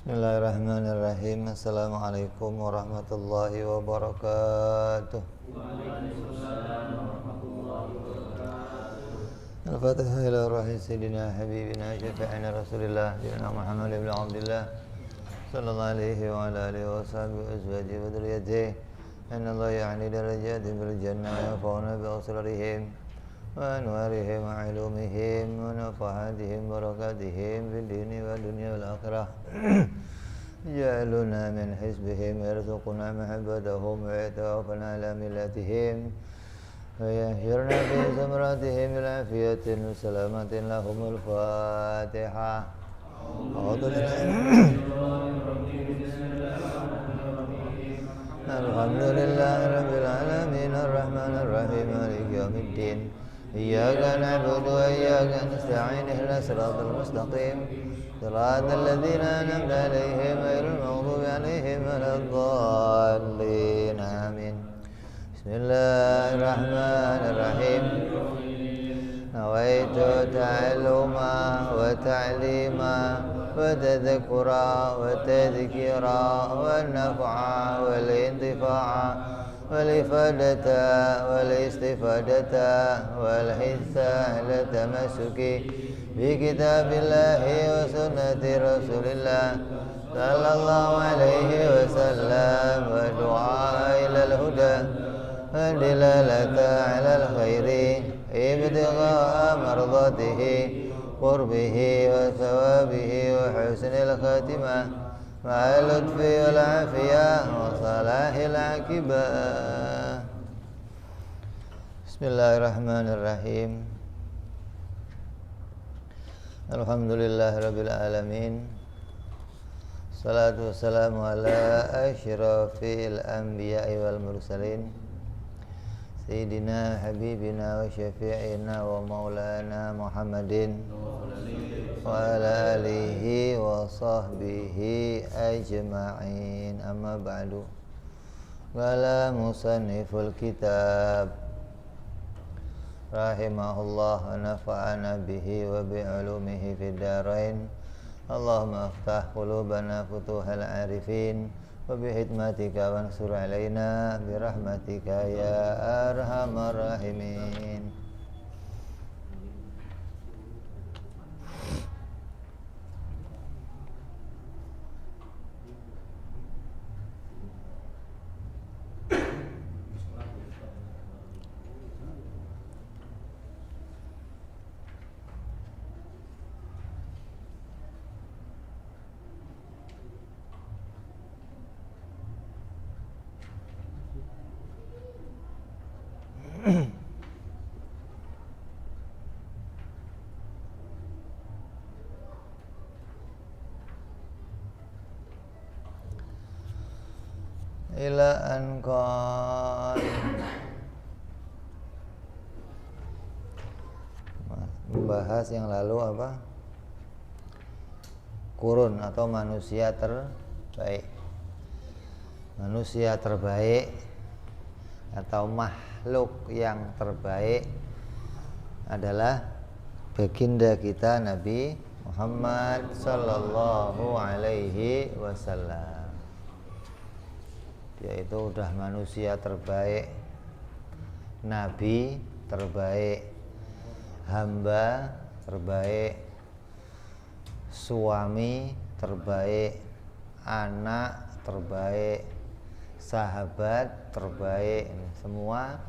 Bismillahirrahmanirrahim. Assalamualaikum warahmatullahi wabarakatuh. Al-Fatihah ila ruhi sayyidina habibina syafi'ina rasulillah Sayyidina Muhammad ibn Abdullah sallallahu alaihi wa ala alihi wa sahbihi wa azwajihi wa dhurriyyatihi. Inna Allah ya'ni darajati bil jannah wa yafa'una bi asrarihim wa anwarihim wa ilumihim wa nafahatihim barakatihim fid dini wa dunya wal akhirah. Ja'aluna min hizbihim yarzuquna mahabbatahum wa yatawaffana ala millatihim wa yahshurna fi zamratihim bil afiyatin wa salamatin lahumul Fatihah. Alhamdulillahi rabbil alamin arrahmanir rahim maliki yaumiddin. Iyyaka na'budu wa iyyaka nasta'in ihdinas siratal mustaqim siratal ladzina an'amta 'alaihim ghairil maghdubi 'alaihim waladdallin. Amin. Bismillahirrahmanirrahim. Nawaitu ta'alluma wa ta'lima wa tadhakkura wa tadhkira wa naf'a wal intifa'a wal ifadata wal istifadata wal hissa ala tamassuki bi kitabillahi wa sunnati rasulillah sallallahu alaihi wasallam wa du'a ila al-huda wa dilalata ala al-khairi ibtigha'a mardatihi qurbihi wa thawabihi wa husnil khatimah ma'al lutfi wal afiyah wa salahil akibah. Bismillahirrahmanirrahim. Alhamdulillahirabbil alamin. Salatu wassalamu ala asyrafil anbiya'i wal mursalin Sayyidina habibina wa syafi'ina wa maulana Muhammadin wa ala alihi wa sahbihi ajma'in. Amma ba'du. Qala musanniful kitab rahimahullah wa nafa'ana bihi wa bi'ulumihi fid darain. Allahumma aftah qulubana futuhal arifin wa bihikmatika wansur alaina birahmatika ya arhamar rahimin. Ila anqal membahas yang lalu apa? Kurun atau manusia terbaik. Manusia terbaik atau makhluk yang terbaik adalah baginda kita Nabi Muhammad sallallahu alaihi wasallam. Yaitu udah manusia terbaik, nabi terbaik, hamba terbaik, suami terbaik, anak terbaik, sahabat terbaik. Semua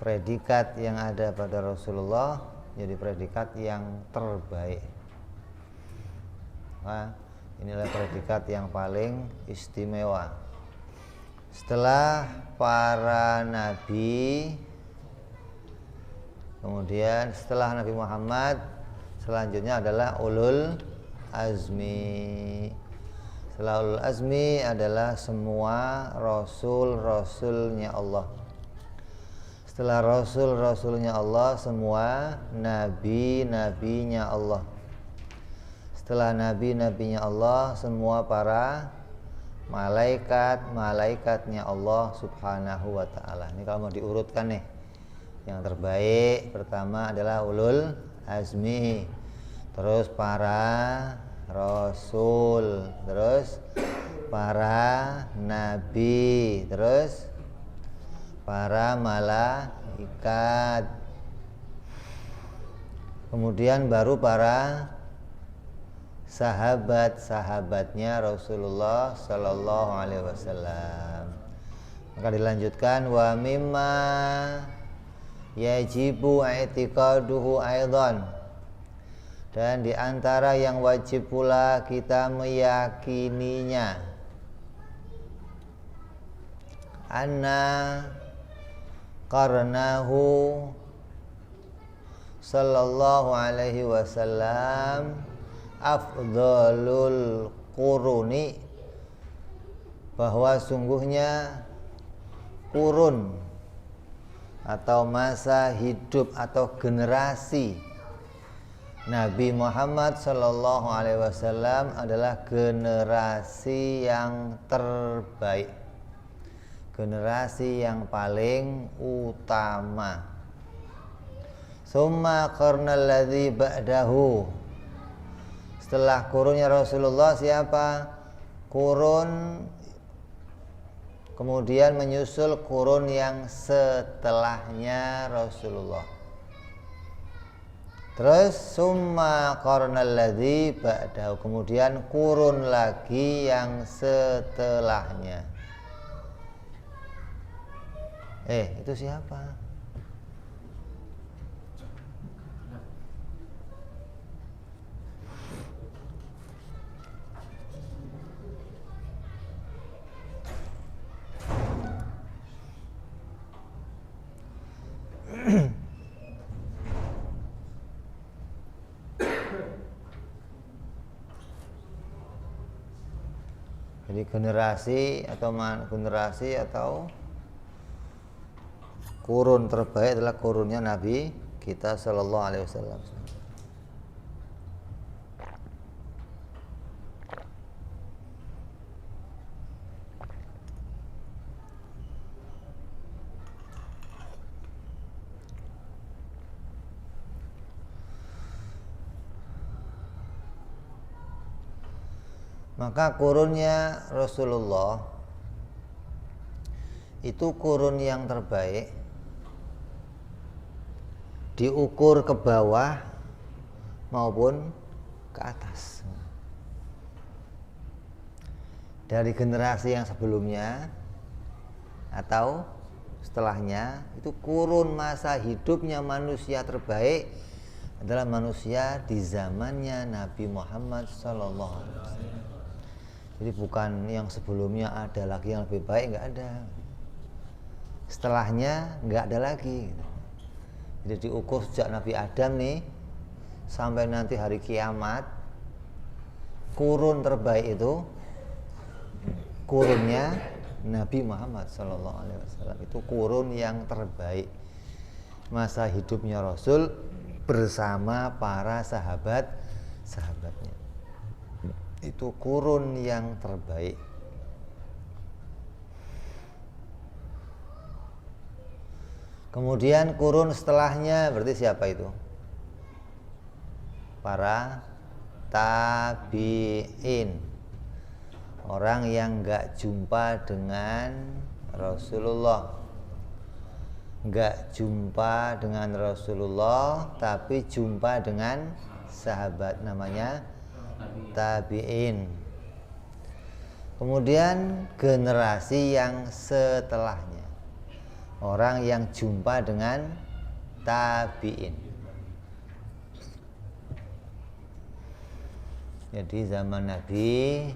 predikat yang ada pada Rasulullah jadi predikat yang terbaik. Nah, inilah predikat yang paling istimewa. Setelah para nabi, kemudian setelah Nabi Muhammad, selanjutnya adalah ulul azmi. Setelah ulul azmi adalah semua rasul-rasulnya Allah. Setelah rasul-rasulnya Allah, semua nabi-nabinya Allah. Setelah nabi-nabinya Allah, semua para malaikat-malaikatnya Allah subhanahu wa ta'ala. Ini kalau mau diurutkan nih, yang terbaik pertama adalah ulul azmi, terus para rasul, terus para nabi, terus para malaikat, kemudian baru para sahabat-sahabatnya Rasulullah Sallallahu Alaihi Wasallam. Maka dilanjutkan wa mimma yajibu i'tiqaduhu aidan, dan di antara yang wajib pula kita meyakininya, anna qarnahu sallallahu alaihi wasallam afdhalul quruni, bahwa sungguhnya kurun atau masa hidup atau generasi Nabi Muhammad sallallahu alaihi wasallam adalah generasi yang terbaik, generasi yang paling utama. Summa qarnal ladzi ba'dahu, setelah kurunnya Rasulullah siapa? Kurun, kemudian menyusul kurun yang setelahnya Rasulullah. Terus summa qarnal ladzi ba'dahu, kemudian kurun lagi yang setelahnya. Itu siapa? Jadi generasi atau kurun terbaik adalah kurunnya Nabi kita Sallallahu Alaihi Wasallam. Maka kurunnya Rasulullah itu kurun yang terbaik, diukur ke bawah maupun ke atas. Dari generasi yang sebelumnya atau setelahnya, itu kurun masa hidupnya manusia terbaik adalah manusia di zamannya Nabi Muhammad SAW. Jadi bukan yang sebelumnya ada lagi yang lebih baik, nggak ada. Setelahnya nggak ada lagi. Jadi diukur sejak Nabi Adam nih sampai nanti hari kiamat, kurun terbaik itu kurunnya Nabi Muhammad SAW. Itu kurun yang terbaik masa hidupnya Rasul bersama para sahabatnya. Itu kurun yang terbaik. Kemudian kurun setelahnya berarti siapa itu? Para tabi'in, orang yang enggak jumpa dengan Rasulullah, enggak jumpa dengan Rasulullah tapi jumpa dengan sahabat, namanya tabi'in. Kemudian generasi yang setelahnya, orang yang jumpa dengan tabi'in. Jadi zaman Nabi,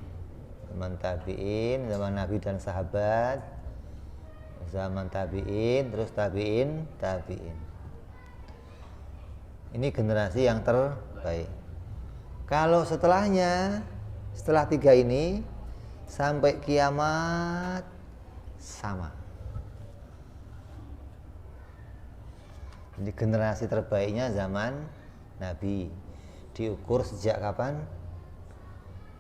zaman tabi'in, zaman Nabi dan sahabat, zaman tabi'in, terus tabi'in. Ini generasi yang terbaik. Kalau setelahnya, setelah tiga ini sampai kiamat sama. Jadi generasi terbaiknya zaman Nabi. Diukur sejak kapan?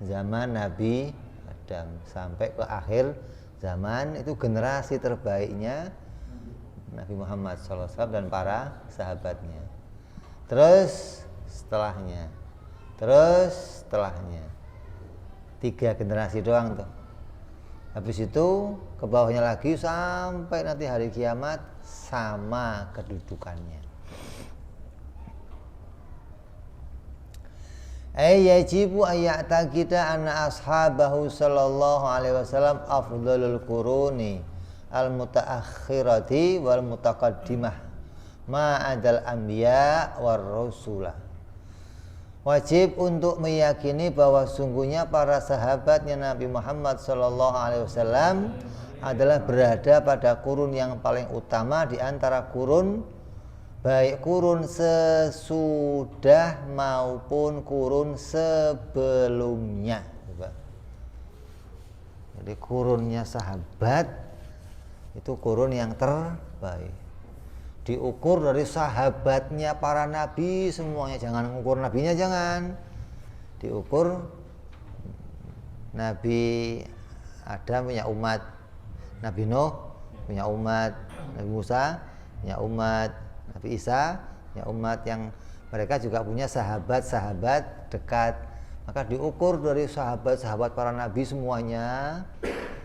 Zaman Nabi Adam sampai ke akhir zaman, itu generasi terbaiknya Nabi Muhammad SAW dan para sahabatnya. Terus setelahnya, Terus setelahnya 3 generasi doang tuh. Habis itu ke bawahnya lagi sampai nanti hari kiamat sama kedudukannya. Yajibu ayya'taqida anna ashabahu sallallahu alaihi wasallam afdalul quruni al-mutaakhirati wal mutaqaddimah ma'adal anbiya war rasulah. Wajib untuk meyakini bahwa sungguhnya para sahabatnya Nabi Muhammad sallallahu alaihi wasallam adalah berada pada kurun yang paling utama di antara kurun, baik kurun sesudah maupun kurun sebelumnya. Jadi kurunnya sahabat itu kurun yang terbaik. Diukur dari sahabatnya para nabi semuanya, jangan ukur nabinya, jangan. Diukur Nabi Adam punya umat, Nabi Nuh punya umat, Nabi Musa punya umat, Nabi Isa punya umat, yang mereka juga punya sahabat-sahabat dekat. Maka diukur dari sahabat-sahabat para nabi semuanya,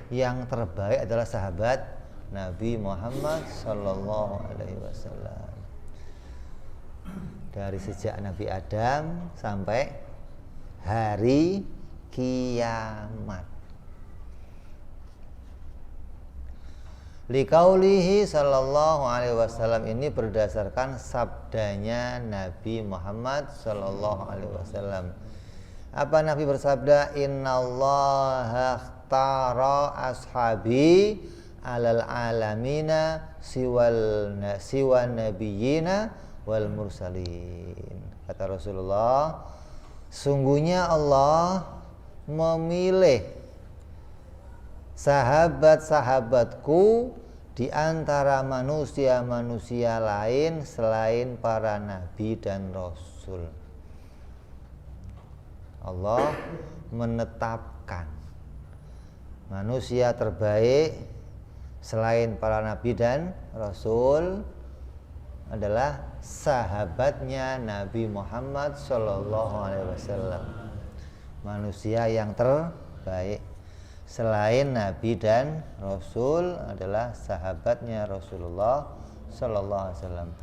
yang terbaik adalah sahabat Nabi Muhammad sallallahu alaihi wasallam. Dari sejak Nabi Adam sampai hari kiamat. Liqaulihi sallallahu alaihi wasallam, ini berdasarkan sabdanya Nabi Muhammad sallallahu alaihi wasallam. Apa Nabi bersabda? Innallaha ikhtara ashabi alal alamina siwa nabiyina wal mursalin. Kata Rasulullah, sungguhnya Allah memilih sahabat-sahabatku di antara manusia-manusia lain selain para nabi dan rasul. Allah menetapkan manusia terbaik selain para nabi dan rasul adalah sahabatnya Nabi Muhammad sallallahu alaihi wasallam. Manusia yang terbaik selain nabi dan rasul adalah sahabatnya Rasulullah sallallahu alaihi wasallam.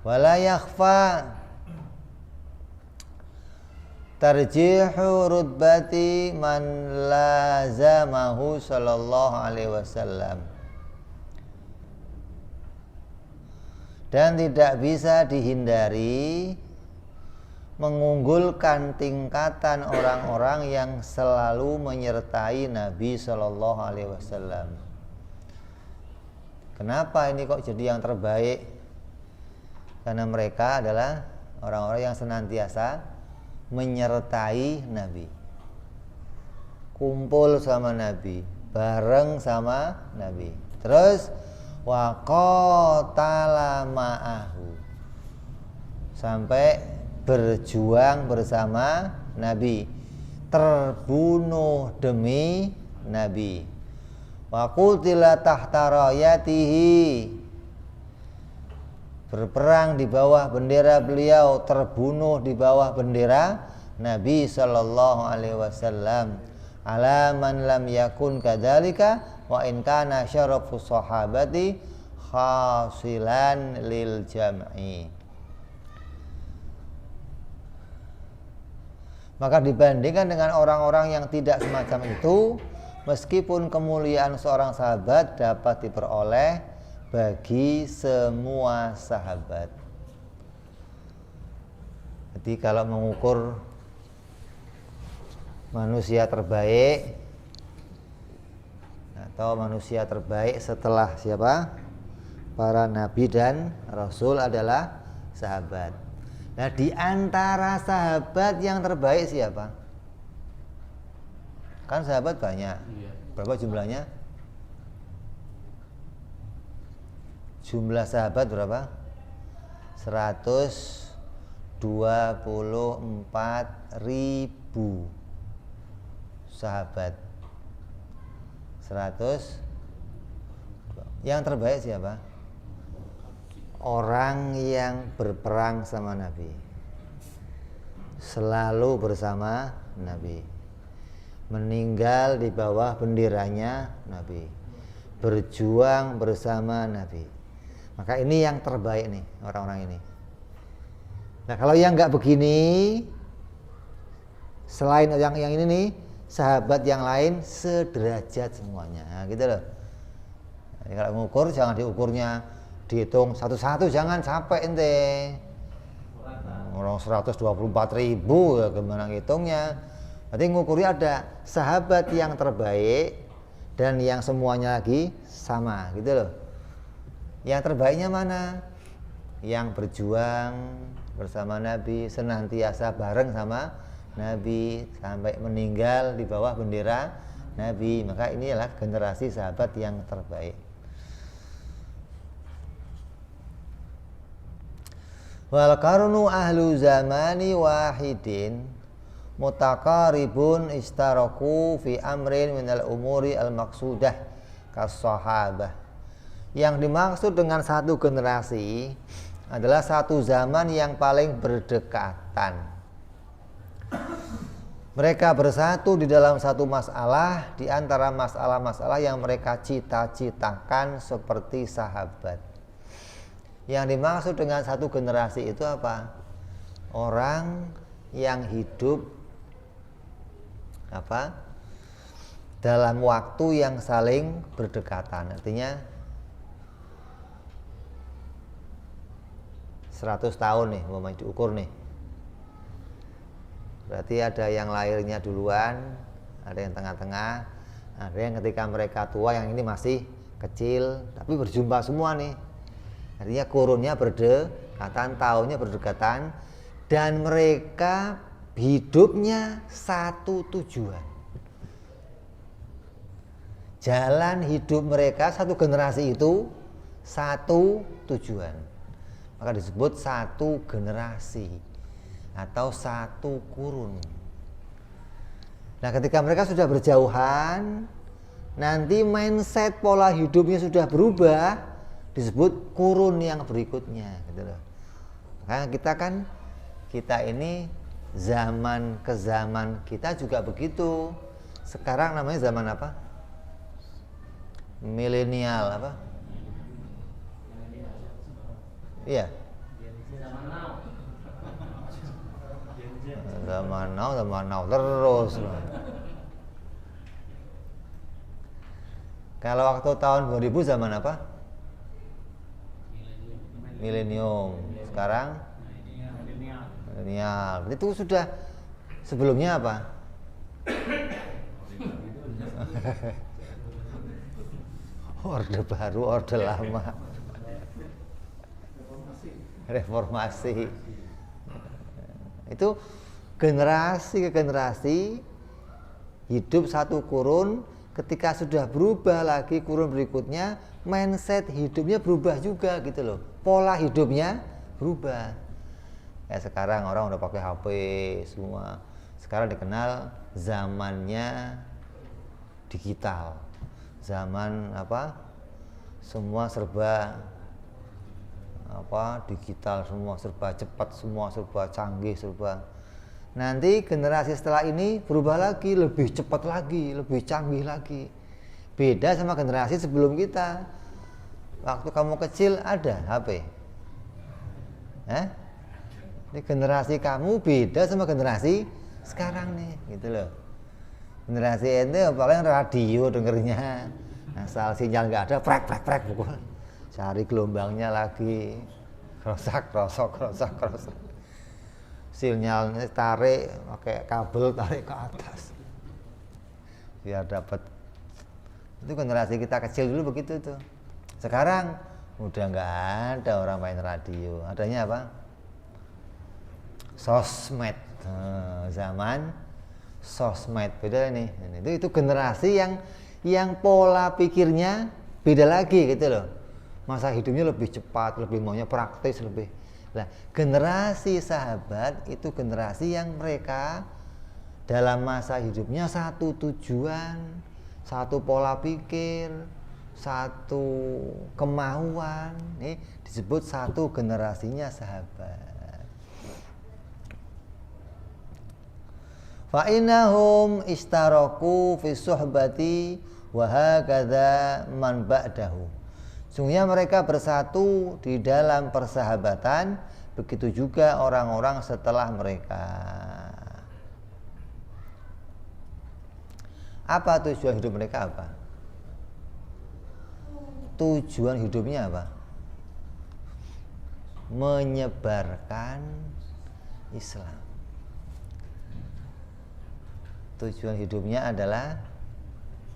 Wala yakhfa tarjihu rutbati man lazamahu sallallahu alaihi wasallam. Dan tidak bisa dihindari mengunggulkan tingkatan orang-orang yang selalu menyertai Nabi Shallallahu Alaihi Wasallam. Kenapa ini kok jadi yang terbaik? Karena mereka adalah orang-orang yang senantiasa menyertai Nabi, kumpul sama Nabi, bareng sama Nabi. Terus wa qatala ma'ahu, sampai berjuang bersama Nabi, terbunuh demi Nabi. Wa qutila tahta rayatihi, berperang di bawah bendera beliau, terbunuh di bawah bendera Nabi sallallahu alaihi wasallam. Ala man lam yakun kadzalika wa in kana syarafus sahabati khasilan lil jam'i. Maka dibandingkan dengan orang-orang yang tidak semacam itu, meskipun kemuliaan seorang sahabat dapat diperoleh bagi semua sahabat. Jadi kalau mengukur manusia terbaik atau manusia terbaik setelah siapa? Para nabi dan rasul adalah sahabat. Nah, di antara sahabat yang terbaik siapa? Kan sahabat banyak. Berapa jumlahnya? Jumlah sahabat berapa? 124.000 sahabat. 100. Yang terbaik siapa? Orang yang berperang sama Nabi. selalu bersama Nabi, meninggal di bawah benderanya Nabi, berjuang bersama Nabi. Maka ini yang terbaik nih orang-orang ini. Nah kalau yang nggak begini, selain yang ini nih, sahabat yang lain sederajat semuanya, nah, gitu loh. Jadi kalau mengukur jangan diukurnya dihitung satu-satu, jangan sampai ente orang 124.000 ya gimana ngitungnya. Berarti ngukurnya ada sahabat yang terbaik dan yang semuanya lagi sama gitu loh. Yang terbaiknya mana? Yang berjuang bersama Nabi, senantiasa bareng sama Nabi sampai meninggal di bawah bendera Nabi. Maka inilah generasi sahabat yang terbaik. Wal qarnu ahlu zamani wahidin mutaqaribun istaraku fi amrin minal umuri al maqsudah kas sahabah. Yang dimaksud dengan satu generasi adalah satu zaman yang paling berdekatan. Mereka bersatu di dalam satu masalah di antara masalah-masalah yang mereka cita-citakan seperti sahabat. Yang dimaksud dengan satu generasi itu apa? Orang yang hidup dalam waktu yang saling berdekatan. Artinya 100 tahun nih, mau diukur nih. Berarti ada yang lahirnya duluan, ada yang tengah-tengah, ada yang ketika mereka tua, yang ini masih kecil, tapi berjumpa semua nih. Artinya kurunnya berdekatan, tahunnya berdekatan, dan mereka hidupnya satu tujuan. Jalan hidup mereka satu generasi itu satu tujuan. Maka disebut satu generasi atau satu kurun. Nah, ketika mereka sudah berjauhan, nanti mindset pola hidupnya sudah berubah, disebut kurun yang berikutnya gitu loh. Karena kita ini zaman ke zaman kita juga begitu. Sekarang namanya zaman apa? Milenial apa? Iya. Zaman now terus. Kalau waktu tahun 2000 zaman apa? Milenium. Sekarang milenial. Itu sudah sebelumnya apa? Orde baru, orde lama. Reformasi. Itu generasi ke generasi hidup satu kurun. Ketika sudah berubah lagi kurun berikutnya, mindset hidupnya berubah juga gitu loh. Pola hidupnya berubah. Ya sekarang orang udah pakai HP semua. Sekarang dikenal zamannya digital. Zaman apa? Semua serba digital, semua serba cepat, semua serba canggih, serba. Nanti generasi setelah ini berubah lagi, lebih cepat lagi, lebih canggih lagi. Beda sama generasi sebelum kita. Waktu kamu kecil ada HP. Ini generasi kamu beda sama generasi sekarang nih, gitu loh. Generasi ini paling radio dengernya. Asal sinyal nggak ada, prek pukul. Cari gelombangnya lagi. Krosak. Sinyalnya tarik pakai kabel, tarik ke atas biar dapat. Itu generasi kita kecil dulu begitu tuh. Sekarang udah nggak ada orang main radio. Adanya apa? Sosmed. Zaman sosmed. Beda nih. Itu generasi yang pola pikirnya beda lagi gitu loh. Masa hidupnya lebih cepat, lebih maunya praktis, lebih. Nah, generasi sahabat itu generasi yang mereka dalam masa hidupnya satu tujuan, satu pola pikir, satu kemauan. Ini disebut satu generasinya sahabat. Fa innahum istaraku fi suhbati wa hakadha man ba'dahu. Sungguhnya mereka bersatu di dalam persahabatan, begitu juga orang-orang setelah mereka. Apa tujuan hidup mereka apa? Tujuan hidupnya apa? Menyebarkan Islam. Tujuan hidupnya adalah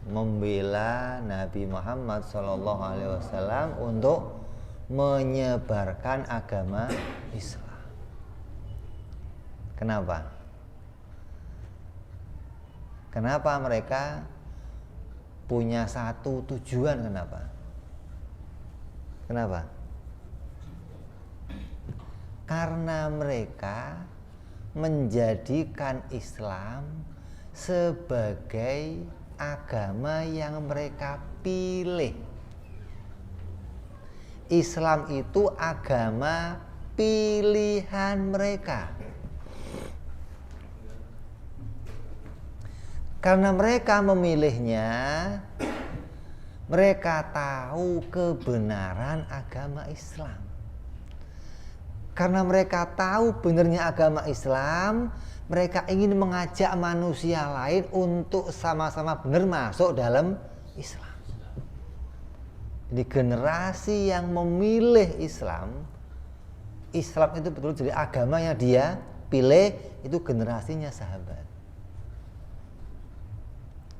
membela Nabi Muhammad SAW untuk menyebarkan agama Islam. Kenapa? Kenapa mereka punya satu tujuan? Kenapa? Karena mereka menjadikan Islam sebagai agama yang mereka pilih. Islam itu agama pilihan mereka. Karena mereka memilihnya, mereka tahu kebenaran agama Islam. Karena mereka tahu benarnya agama Islam, mereka ingin mengajak manusia lain untuk sama-sama benar masuk dalam Islam. Jadi generasi yang memilih Islam, Islam itu betul jadi agama yang dia pilih, itu generasinya sahabat.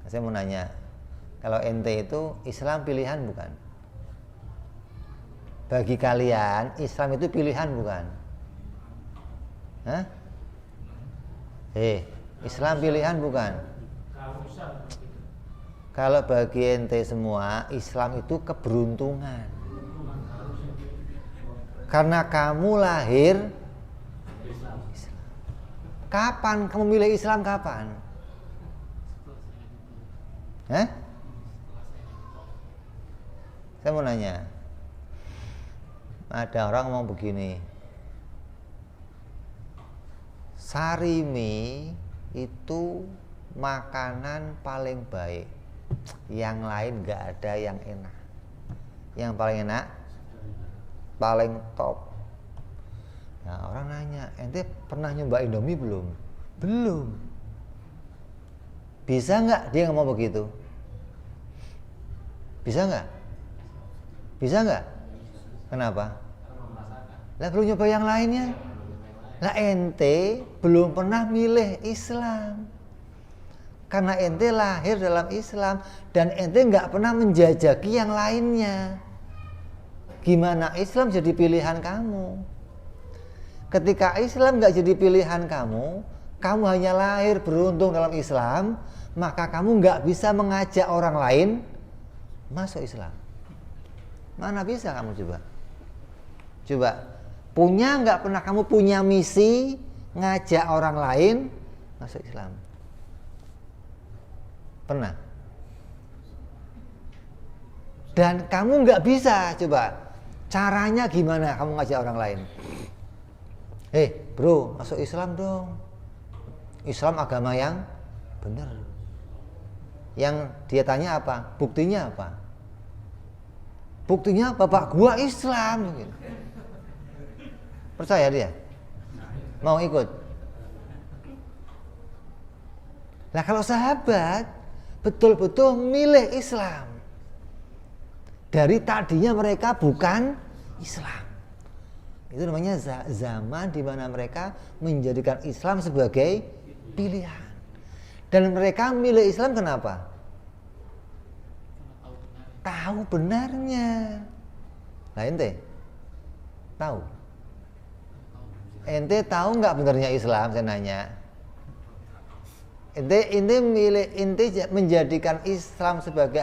Saya mau nanya, kalau ente itu Islam pilihan bukan? Bagi kalian Islam itu pilihan bukan? Hah? Islam pilihan bukan? Kalau bagi ente semua Islam itu keberuntungan. Karena kamu lahir Islam. Kapan kamu milih Islam kapan? Hah? Saya mau nanya. Ada orang ngomong begini, sarimi itu makanan paling baik, yang lain gak ada yang enak. Yang paling enak, paling top. Nah, orang nanya, ente pernah nyoba Indomie belum? Belum. Bisa nggak dia ngomong begitu? Bisa nggak? Bisa nggak? Kenapa? Lah belum nyoba yang lainnya. Lah ente belum pernah milih Islam. Karena ente lahir dalam Islam dan ente nggak pernah menjajaki yang lainnya. Gimana Islam jadi pilihan kamu? Ketika Islam nggak jadi pilihan kamu, kamu hanya lahir beruntung dalam Islam, maka kamu nggak bisa mengajak orang lain masuk Islam. Mana bisa kamu coba? Coba, nggak pernah kamu punya misi ngajak orang lain masuk Islam? Pernah? Dan kamu nggak bisa coba. Caranya gimana kamu ngajak orang lain? Bro, masuk Islam dong. Islam agama yang benar. Yang dia tanya apa? Buktinya apa? Buktinya bapak gua Islam. Percaya dia? Mau ikut? Nah kalau sahabat betul-betul milih Islam. Dari tadinya mereka bukan Islam. Itu namanya zaman di mana mereka menjadikan Islam sebagai pilihan. Dan mereka milih Islam kenapa? Tahu benarnya. Nah ente tahu? Ente tahu nggak benarnya Islam? Saya nanya. Ente menjadikan Islam sebagai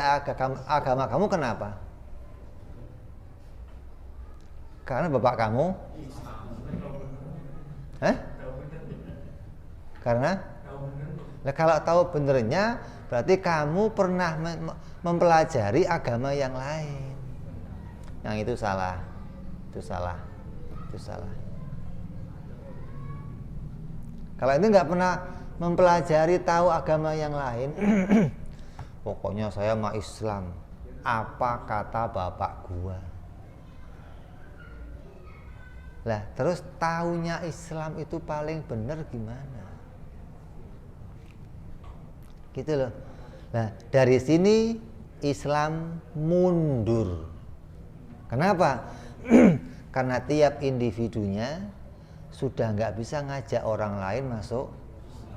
agama kamu kenapa? Karena bapak kamu? Karena? Nah, kalau tahu benernya berarti kamu pernah mempelajari agama yang lain. Yang itu salah. Itu salah. Kalau itu nggak pernah mempelajari tahu agama yang lain. Pokoknya saya mah Islam. Apa kata bapak gua? Lah, terus taunya Islam itu paling benar gimana? Gitu loh. Nah, dari sini Islam mundur. Kenapa? Karena tiap individunya sudah nggak bisa ngajak orang lain masuk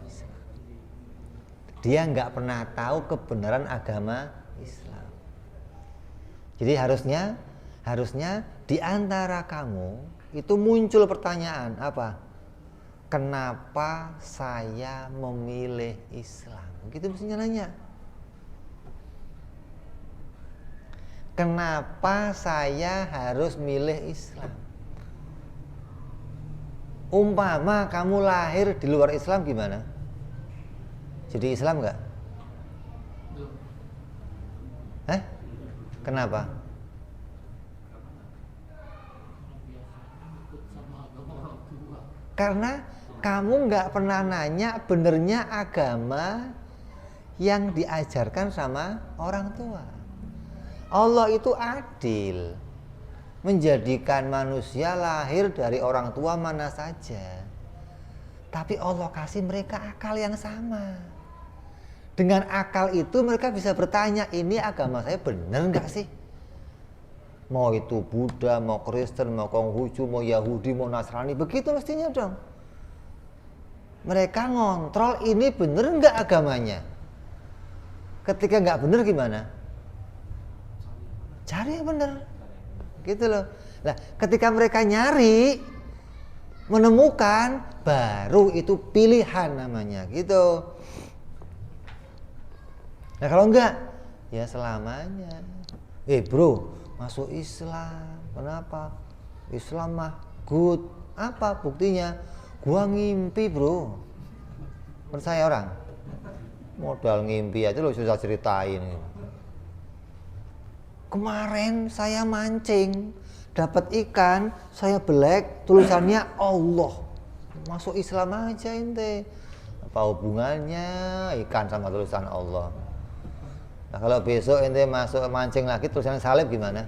Islam. Dia nggak pernah tahu kebenaran agama Islam. Jadi harusnya di antara kamu itu muncul pertanyaan apa? Kenapa saya memilih Islam? Gitu mestinya nanya. Kenapa saya harus milih Islam? Umpama kamu lahir di luar Islam gimana? Jadi Islam nggak? Kenapa? Karena kamu nggak pernah nanya benernya agama yang diajarkan sama orang tua. Allah itu adil, menjadikan manusia lahir dari orang tua mana saja. Tapi Allah kasih mereka akal yang sama. Dengan akal itu mereka bisa bertanya, ini agama saya benar nggak sih? Mau itu Buddha, mau Kristen, mau Konghucu, mau Yahudi, mau Nasrani, begitu mestinya dong. Mereka ngontrol ini benar nggak agamanya. Ketika nggak benar gimana? Cari yang benar, gitu loh. Nah, ketika mereka nyari, menemukan, baru itu pilihan namanya, gitu. Nah kalau enggak, ya selamanya. Bro, masuk Islam, kenapa? Islam mah good. Apa buktinya? Gua ngimpi bro. Percaya orang? Modal ngimpi aja lo susah ceritain. Kemarin saya mancing, dapat ikan, saya belek, tulisannya Allah. Masuk Islam aja ente. Apa hubungannya ikan sama tulisan Allah? Nah, kalau besok ente masuk mancing lagi tulisannya salib gimana?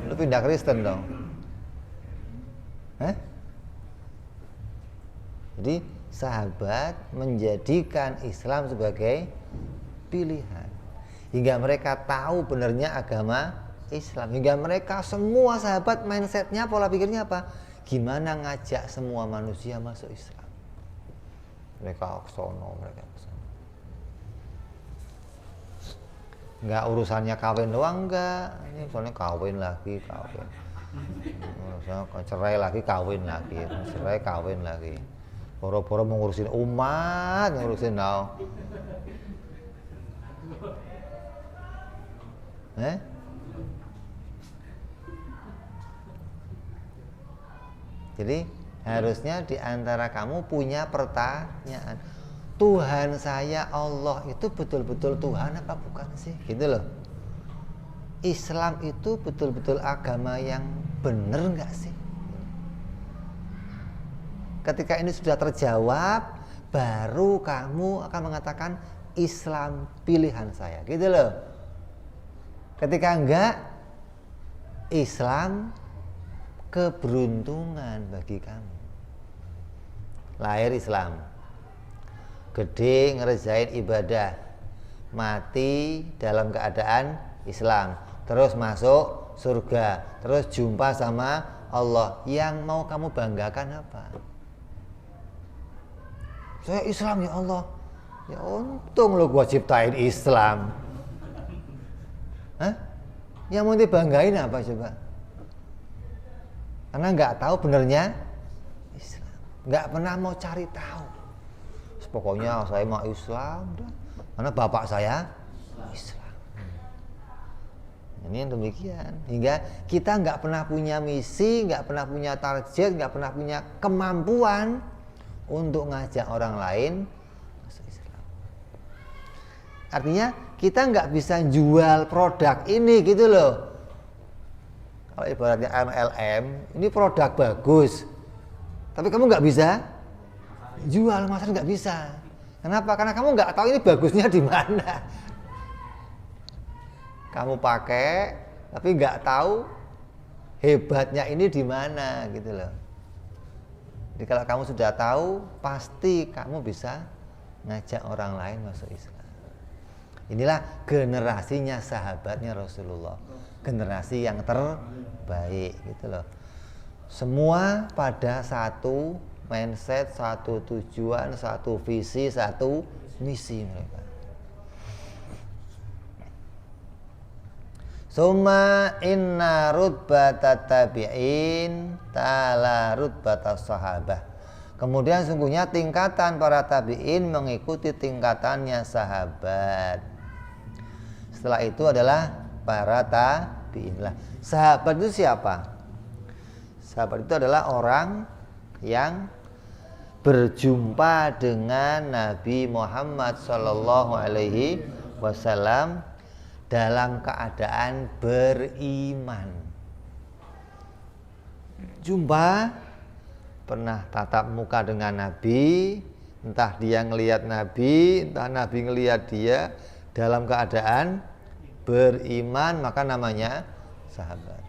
Lu pindah Kristen dong. Jadi sahabat menjadikan Islam sebagai pilihan hingga mereka tahu benarnya agama Islam, hingga mereka semua sahabat mindsetnya, pola pikirnya apa? Gimana ngajak semua manusia masuk Islam. Mereka aksono, mereka aksono. Enggak urusannya kawin doang, enggak. Ini soalnya kawin lagi. Cerai lagi, kawin lagi. Cerai, kawin lagi. Boro-boro mau ngurusin umat, ngurusin tau. Jadi harusnya di antara kamu punya pertanyaan. Tuhan saya Allah itu betul-betul Tuhan apa bukan sih? Gitu loh. Islam itu betul-betul agama yang benar nggak sih? Ketika ini sudah terjawab, baru kamu akan mengatakan Islam pilihan saya. Gitu loh. Ketika enggak, Islam keberuntungan bagi kamu. Lahir Islam, gede ngerjain ibadah, mati dalam keadaan Islam, terus masuk surga, terus jumpa sama Allah. Yang mau kamu banggakan apa? Saya Islam ya Allah. Ya untung lo gua ciptain Islam. Yang mau dibanggain apa coba? Karena nggak tahu benernya Islam, nggak pernah mau cari tahu. Pokoknya saya mau Islam, karena bapak saya Islam. Ini yang demikian, hingga kita nggak pernah punya misi, nggak pernah punya target, nggak pernah punya kemampuan untuk ngajak orang lain masuk Islam. Artinya kita nggak bisa jual produk ini gitu loh. Kalau ibaratnya MLM, ini produk bagus, tapi kamu nggak bisa jual masa nggak bisa. Kenapa? Karena kamu nggak tahu ini bagusnya di mana. Kamu pakai tapi nggak tahu hebatnya ini di mana gitu loh. Jadi kalau kamu sudah tahu, pasti kamu bisa ngajak orang lain masuk Islam. Inilah generasinya sahabatnya Rasulullah, generasi yang terbaik gitu loh. Semua pada satu mindset, satu tujuan, satu visi, satu misi mereka. Summa inna rutbatat tabi'in ta'ala rutbatas sahabah. Kemudian sungguhnya tingkatan para tabi'in mengikuti tingkatannya sahabat. Setelah itu adalah para tabi'in. Sahabat itu siapa? Sahabat itu adalah orang yang berjumpa dengan Nabi Muhammad SAW dalam keadaan beriman. Jumpa, pernah tatap muka dengan Nabi, entah dia ngelihat Nabi, entah Nabi ngelihat dia dalam keadaan beriman, maka namanya sahabat.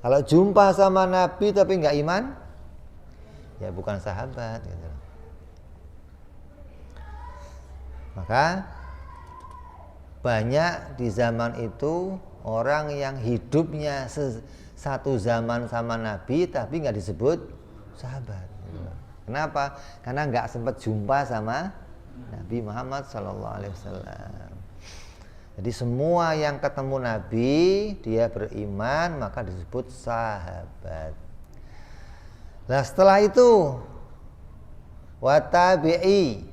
Kalau jumpa sama Nabi tapi nggak iman, ya bukan sahabat gitu. Maka banyak di zaman itu orang yang hidupnya satu zaman sama Nabi tapi nggak disebut sahabat. Kenapa? Karena nggak sempat jumpa sama Nabi Muhammad SAW. Jadi semua yang ketemu Nabi dia beriman maka disebut sahabat. Nah setelah itu watabi'i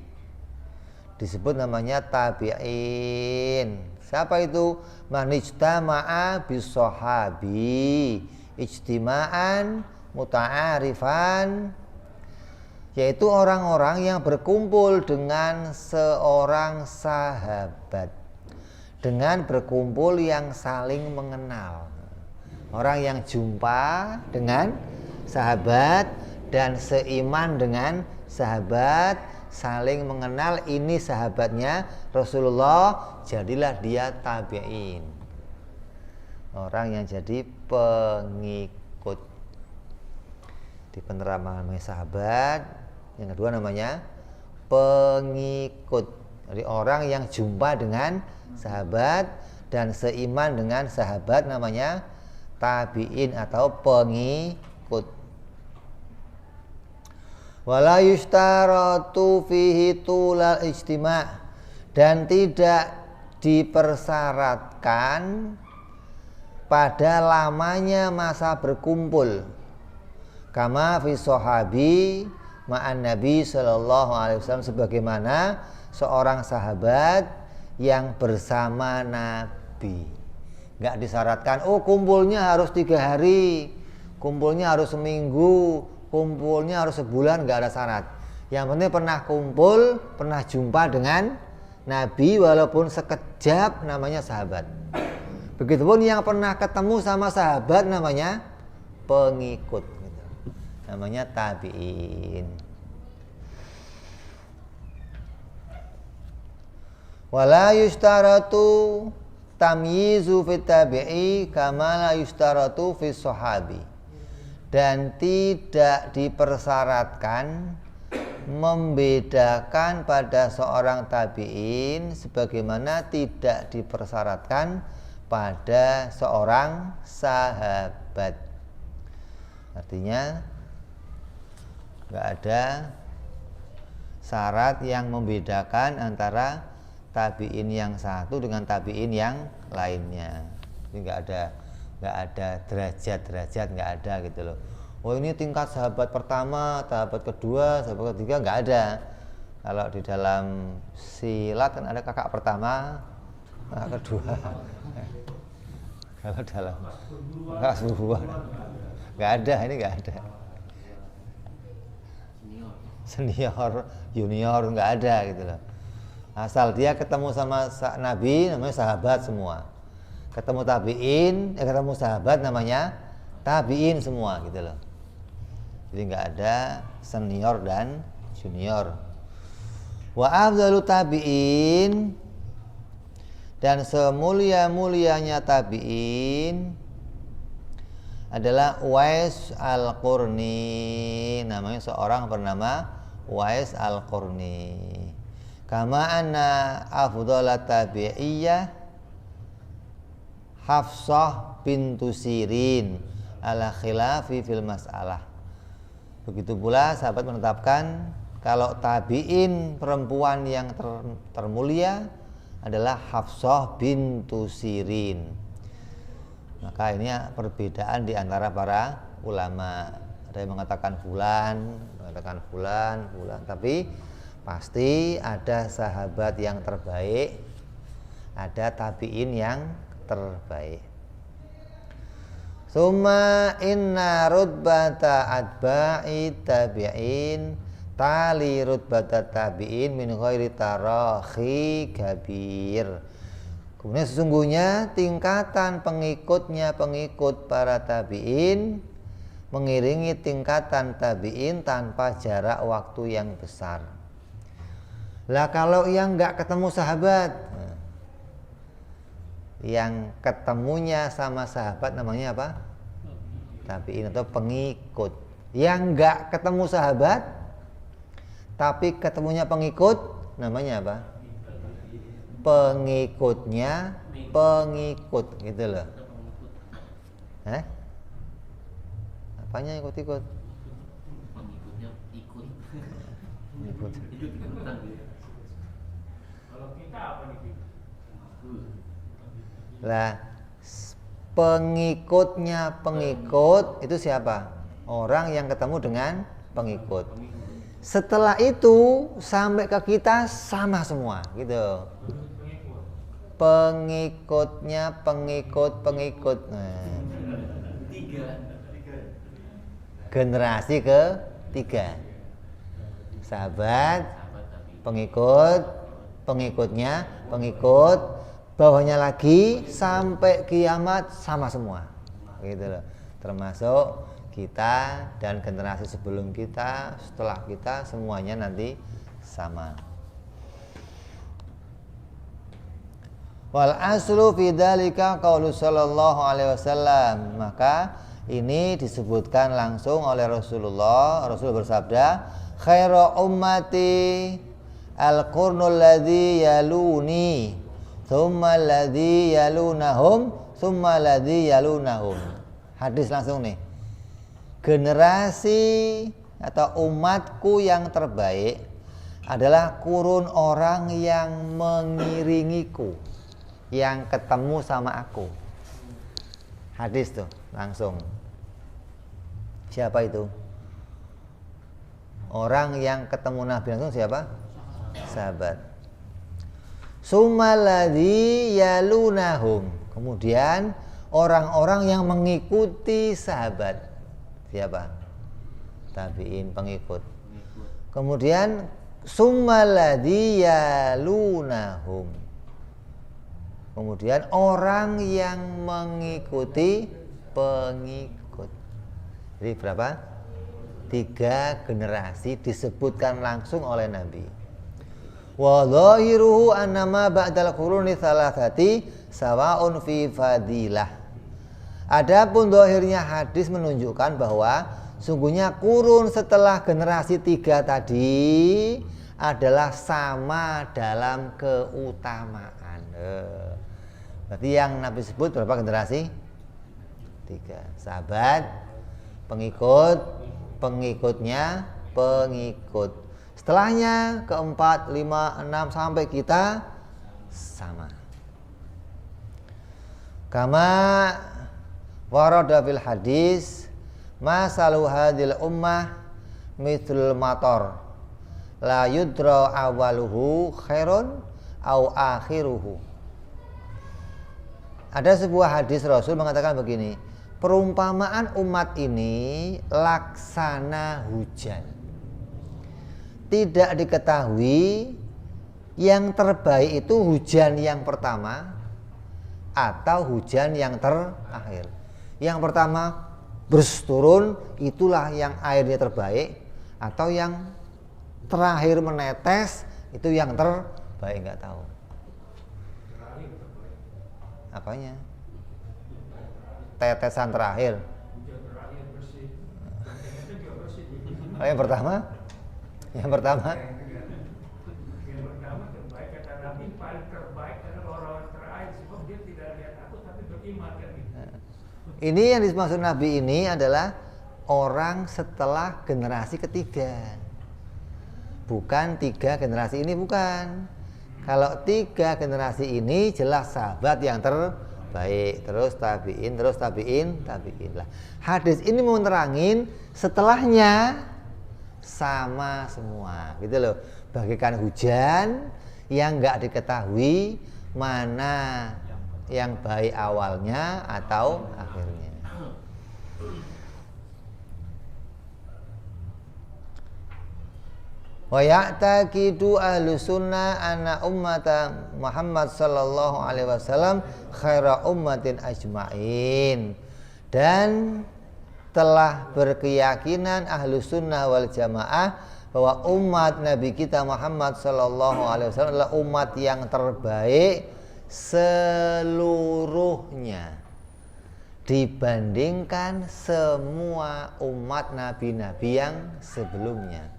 disebut namanya tabi'in. Siapa itu? Manijtama'a bisohabi ijtima'an muta'arifan, yaitu orang-orang yang berkumpul dengan seorang sahabat, dengan berkumpul yang saling mengenal. Orang yang jumpa dengan sahabat dan seiman dengan sahabat, saling mengenal, ini sahabatnya Rasulullah, jadilah dia tabi'in. Orang yang jadi pengikut. Di penerapan namanya sahabat, yang kedua namanya pengikut. Jadi orang yang jumpa dengan sahabat dan seiman dengan sahabat namanya tabi'in atau pengikut. Wala yushtaratu fihi tulal ijtima', dan tidak dipersyaratkan pada lamanya masa berkumpul, kama fi sahabi ma'an Nabi sallallahu alaihi wasallam, sebagaimana seorang sahabat yang bersama Nabi. Enggak disyaratkan kumpulnya harus 3 hari, kumpulnya harus seminggu, kumpulnya harus sebulan, nggak ada syarat. Yang penting pernah kumpul, pernah jumpa dengan Nabi walaupun sekejap, namanya sahabat. Begitupun yang pernah ketemu sama sahabat namanya pengikut, gitu. Namanya tabi'in. Wala yushtaratu tamyizu fit tabi'i kama la yushtaratu fis sahabi. Dan tidak dipersyaratkan membedakan pada seorang tabi'in sebagaimana tidak dipersyaratkan pada seorang sahabat. Artinya nggak ada syarat yang membedakan antara tabi'in yang satu dengan tabi'in yang lainnya. Ini nggak ada derajat-derajat, nggak ada gitu loh. Oh ini tingkat sahabat pertama, sahabat kedua, sahabat ketiga, nggak ada. Kalau di dalam silat kan ada kakak pertama, kakak kedua. Kalau dalam kakak sepupuan nggak ada, ini nggak ada. Senior, junior nggak ada gitu loh. Asal dia ketemu sama Nabi namanya sahabat semua. Ketemu tabi'in, ketemu sahabat namanya tabi'in semua gitu loh. Jadi nggak ada senior dan junior. Wa afdalu tabi'in, dan semulia-mulianya tabi'in adalah Uwais Al-Qurni. Namanya seorang bernama Uwais Al-Qurni. Kama anna afdhalat tabi'iyah Hafsah bintu Sirin ala khilafi fil mas'alah. Begitu pula sahabat menetapkan kalau tabi'in perempuan yang termulia adalah Hafsah bintu Sirin. Maka ini perbedaan di antara para ulama. Ada yang mengatakan fulan, tapi pasti ada sahabat yang terbaik, ada tabi'in yang terbaik. Summa inna rutbata atba'i tabi'in tali rutbata tabi'in min ghairi tarakhi kabir. Kemudian sesungguhnya tingkatan pengikutnya pengikut para tabi'in mengiringi tingkatan tabi'in tanpa jarak waktu yang besar. Lah kalau yang nggak ketemu sahabat, yang ketemunya sama sahabat namanya apa? Tabi'in atau pengikut. Yang nggak ketemu sahabat tapi ketemunya pengikut namanya apa? Pengikutnya pengikut, gitu loh. Apanya ikut-ikut? Pengikutnya ikut. Ikut. Kalau kita apa nih? Lah, pengikutnya pengikut itu siapa? Orang yang ketemu dengan pengikut. Setelah itu sampai ke kita sama semua, gitu. Pengikutnya pengikut. Generasi ketiga. Sahabat, pengikut, pengikutnya pengikut, bawahnya lagi sampai kiamat sama semua, gitu loh. Termasuk kita dan generasi sebelum kita, setelah kita, semuanya nanti sama. Wal aslu fi dzalika qaulu sallallahu alaihi wasallam. Maka ini disebutkan langsung oleh Rasulullah. Rasul bersabda, khairu ummati al-qurnul ladzi yaluni tsumma alladzi yalunahum tsumma alladzi yalunahum. Hadis langsung nih. Generasi atau umatku yang terbaik adalah kurun orang yang mengiringiku, yang ketemu sama aku. Hadis tuh langsung. Siapa itu? Orang yang ketemu Nabi langsung siapa? Sahabat. Summaladzi yalunahum. Kemudian orang-orang yang mengikuti sahabat. Siapa? Tabi'in, pengikut. Kemudian summaladzi yalunahum. Kemudian orang yang mengikuti pengikut. Jadi berapa? 3 generasi disebutkan langsung oleh Nabi. Wa dhahiruhu annama ba'dal quruni thalathati sawa'un fi fadilah. Adapun zahirnya hadis menunjukkan bahwa sungguhnya kurun setelah generasi 3 tadi adalah sama dalam keutamaan. Berarti yang Nabi sebut berapa generasi? 3. Sahabat, pengikut, pengikutnya, pengikut. Setelahnya keempat, 5, 6 sampai kita sama. Kama warada fil hadis masalu hadil ummah mithlul matar la yudra awaluhu khairun au akhiruhu. Ada sebuah hadis Rasul mengatakan begini, perumpamaan umat ini laksana hujan. Tidak diketahui yang terbaik itu hujan yang pertama atau hujan yang terakhir. Yang pertama turun itulah yang airnya terbaik, atau yang terakhir menetes itu yang terbaik, nggak tahu. Terakhir terbaik. Apanya? Tetesan terakhir. Hujan terakhir bersih. Itu juga bersih. Oh, yang pertama? Yang pertama? Yang pertama terbaik kata Nabi, paling terbaik adalah orang terakhir sebab dia tidak lihat aku tapi beriman kan gitu. Ini yang dimaksud Nabi ini adalah orang setelah generasi ketiga. Bukan 3 generasi ini, bukan. Kalau 3 generasi ini jelas sahabat yang terbaik, terus tabiin, terus tabiin lah. Hadis ini mau nerangin setelahnya sama semua, gitu loh. Bagaikan hujan yang nggak diketahui mana yang baik awalnya atau akhirnya. Wa ya'taqidu ahlus sunnah anna ummata Muhammad sallallahu alaihi wasallam khaira ummatin ajma'in. Dan telah berkeyakinan ahlus sunnah wal jamaah bahwa umat Nabi kita Muhammad sallallahu alaihi wasallam adalah umat yang terbaik seluruhnya dibandingkan semua umat nabi-nabi yang sebelumnya.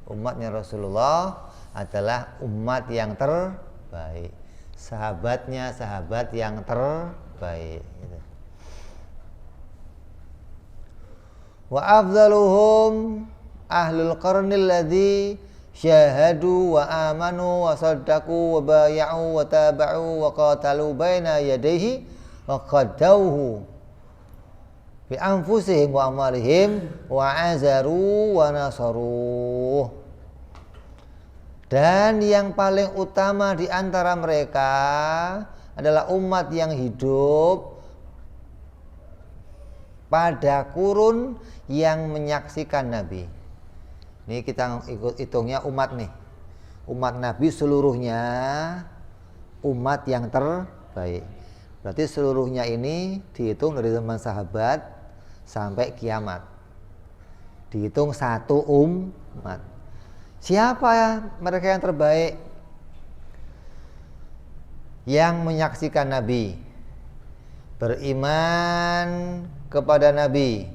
Umatnya Rasulullah adalah umat yang terbaik, sahabatnya sahabat yang terbaik gitu. Wa afdaluhum ahlul qarnil ladzi syahadu wa amanu wa saddaqu wa bay'u wa taba'u wa qatalu baina yadayhi wa qaddauhu bi anfusihim wa amalihim wa azaru wa nasaruh. Dan yang paling utama di antara mereka adalah umat yang hidup pada kurun yang menyaksikan Nabi. Ini kita ikut hitungnya umat nih. Umat Nabi seluruhnya umat yang terbaik. Berarti seluruhnya ini dihitung dari zaman sahabat sampai kiamat. Dihitung satu umat. Siapa ya mereka yang terbaik? Yang menyaksikan Nabi, beriman kepada Nabi,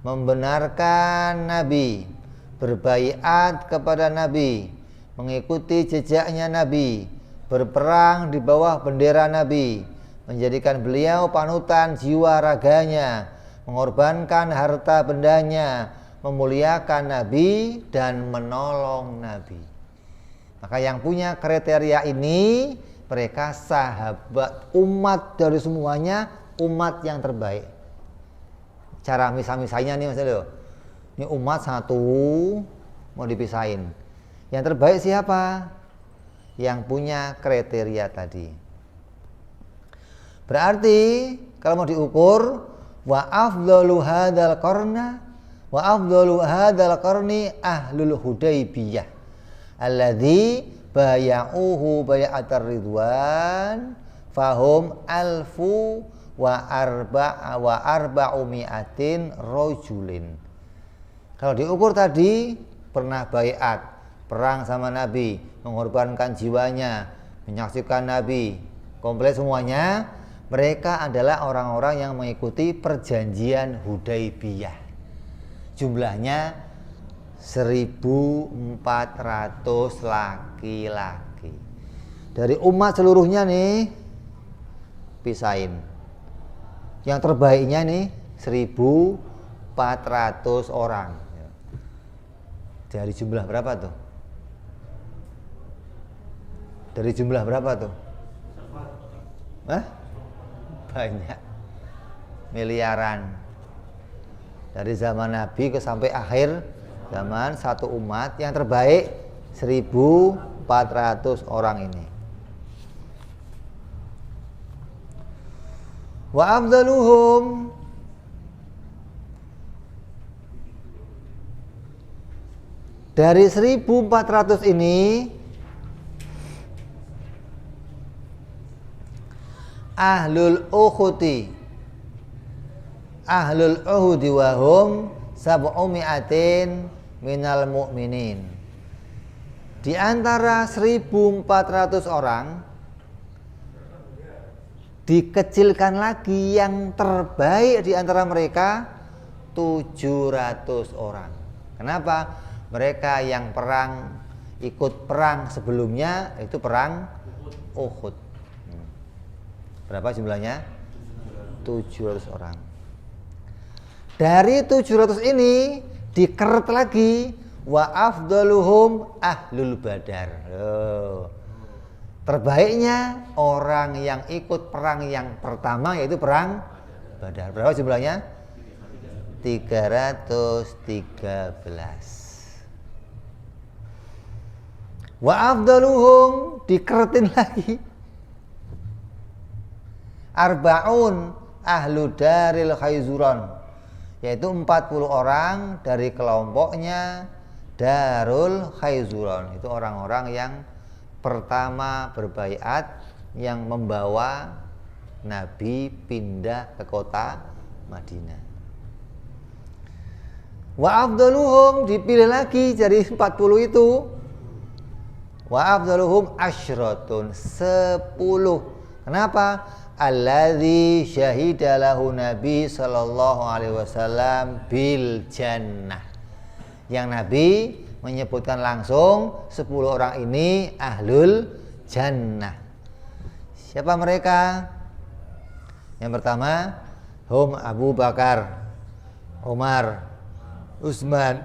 membenarkan Nabi, berbaiat kepada Nabi, mengikuti jejaknya Nabi, berperang di bawah bendera Nabi, menjadikan beliau panutan jiwa raganya, mengorbankan harta bendanya, memuliakan Nabi dan menolong Nabi. Maka yang punya kriteria ini, mereka sahabat, umat dari semuanya, umat yang terbaik. Cara misal-misalnya nih Mas Leo, ini umat satu mau dipisahin. Yang terbaik siapa? Yang punya kriteria tadi. Berarti kalau mau diukur, wa afdalu hadzal qarna wa afdalu hadzal qarni ahlul Hudaybiyah alladzi bay'uhu bai'atar ridwan fahum alfu wa arba'u mi'atin rajulin. Kalau diukur tadi pernah baiat, perang sama Nabi, mengorbankan jiwanya, menyaksikan Nabi, komplit semuanya, mereka adalah orang-orang yang mengikuti perjanjian Hudaybiyah. Jumlahnya 1.400 laki-laki. Dari umat seluruhnya nih pisahin. Yang terbaiknya nih 1.400 orang. Dari jumlah berapa tuh? Dari jumlah berapa tuh? Hah? Banyak. Miliaran. Dari zaman Nabi ke sampai akhir zaman, satu umat yang terbaik 1.400 orang ini. Wa afdaluhum dari 1.400 ini ahlul ukhuti, ahlul uhudi wahum sab'umi'atin minal mu'minin. Di antara 1.400 orang dikecilkan lagi yang terbaik di antara mereka 700 orang. Kenapa? Mereka yang ikut perang sebelumnya itu perang Uhud. Berapa jumlahnya? 700 orang. Dari 700 ini dikeret lagi wa afdaluhum ahlul badar. Terbaiknya orang yang ikut perang yang pertama yaitu perang Badar. Berapa jumlahnya? 313. Wa afdaluhum dikeretin lagi arbaun ahlu daril khayzuran, yaitu 40 orang dari kelompoknya Darul Khayzuran. Itu orang-orang yang pertama berbaiat, yang membawa Nabi pindah ke kota Madinah. Wa afdaluhum dipilih lagi dari 40 itu. Wa afdaluhum asyratun 10. Kenapa? Alladzi syahida lahu Nabi sallallahu alaihi wasallam bil jannah. Yang Nabi menyebutkan langsung 10 orang ini ahlul jannah. Siapa mereka? Yang pertama, hum Abu Bakar, Umar, Utsman,